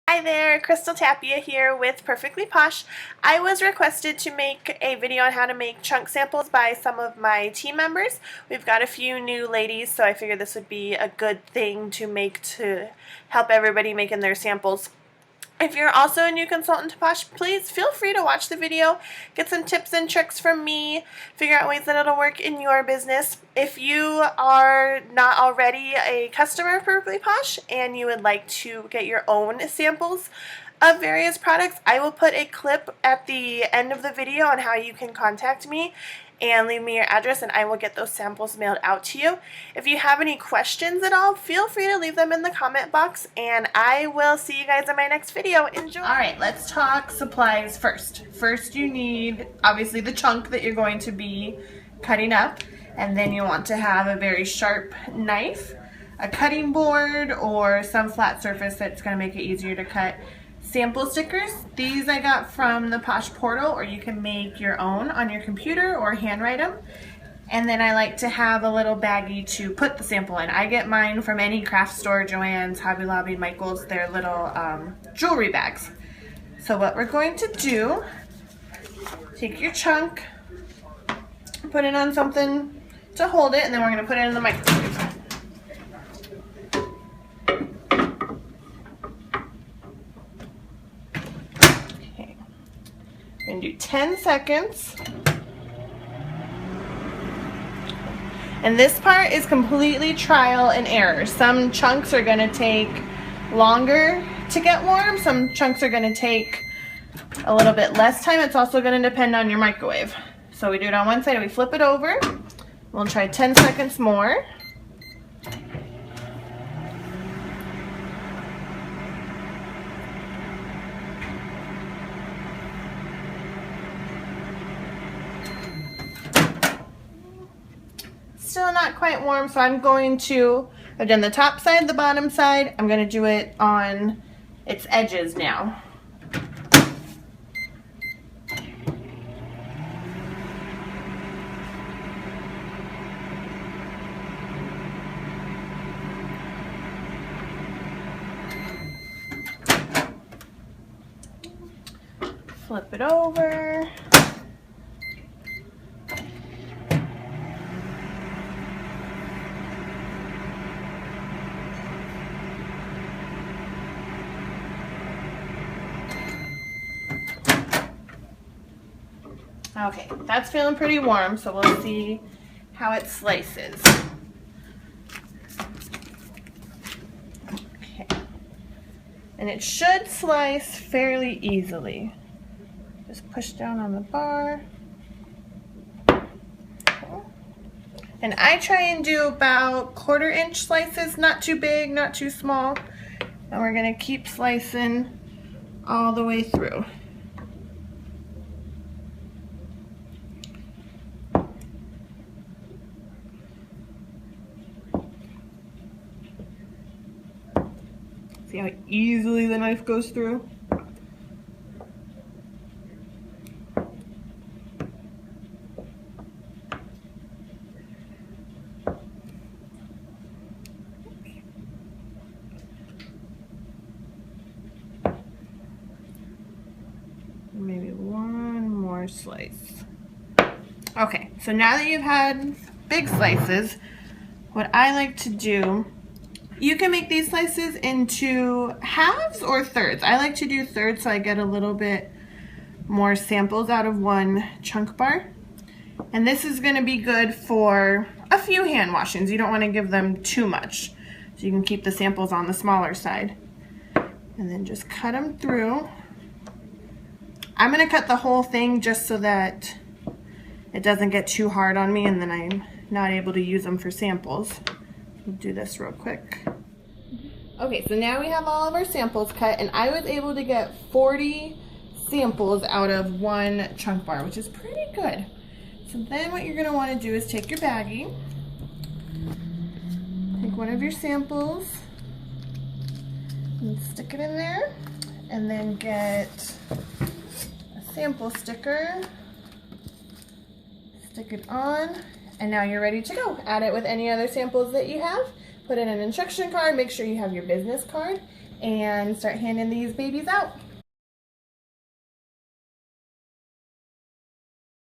Hi there, Crystal Tapia here with Perfectly Posh. I was requested to make a video on how to make chunk samples by some of my team members. We've got a few new ladies, so I figured this would be a good thing to make to help everybody making their samples. If you're also a new consultant to Posh, please feel free to watch the video, get some tips and tricks from me, figure out ways that it'll work in your business. If you are not already a customer of Perfectly Posh and you would like to get your own samples of various products, I will put a clip at the end of the video on how you can contact me and leave me your address and I will get those samples mailed out to you. If you have any questions at all, feel free to leave them in the comment box and I will see you guys in my next video. Enjoy! Alright, let's talk supplies first. First you need obviously the chunk that you're going to be cutting up, and then you want to have a very sharp knife, a cutting board, or some flat surface that's going to make it easier to cut. Sample stickers. These I got from the Posh portal, or you can make your own on your computer or handwrite them. And then I like to have a little baggie to put the sample in. I get mine from any craft store, Joann's, Hobby Lobby, Michael's, their little jewelry bags. So what we're going to do, take your chunk, put it on something to hold it, and then we're going to put it in the microwave. We're going to do 10 seconds. And this part is completely trial and error. Some chunks are going to take longer to get warm. Some chunks are going to take a little bit less time. It's also going to depend on your microwave. So we do it on one side and we flip it over. We'll try 10 seconds more. Still not quite warm, so I'm going to, I've done the top side, the bottom side, I'm going to do it on its edges now. Flip it over. Okay, that's feeling pretty warm, so we'll see how it slices. Okay, and it should slice fairly easily. Just push down on the bar. And I try and do about 1/4 inch slices, not too big, not too small. And we're gonna keep slicing all the way through. See how easily the knife goes through? Maybe one more slice. Okay, so now that you've had big slices, what I like to do, you can make these slices into halves or thirds. I like to do thirds so I get a little bit more samples out of one chunk bar. And this is going to be good for a few hand washings. You don't want to give them too much. So you can keep the samples on the smaller side. And then just cut them through. I'm going to cut the whole thing just so that it doesn't get too hard on me and then I'm not able to use them for samples. We'll do this real quick. Okay, so now we have all of our samples cut, and I was able to get 40 samples out of one chunk bar, which is pretty good. So then what you're going to want to do is take your baggie, take one of your samples, and stick it in there, and then get a sample sticker, stick it on, and now you're ready to go. Add it with any other samples that you have. Put in an instruction card, make sure you have your business card, and start handing these babies out.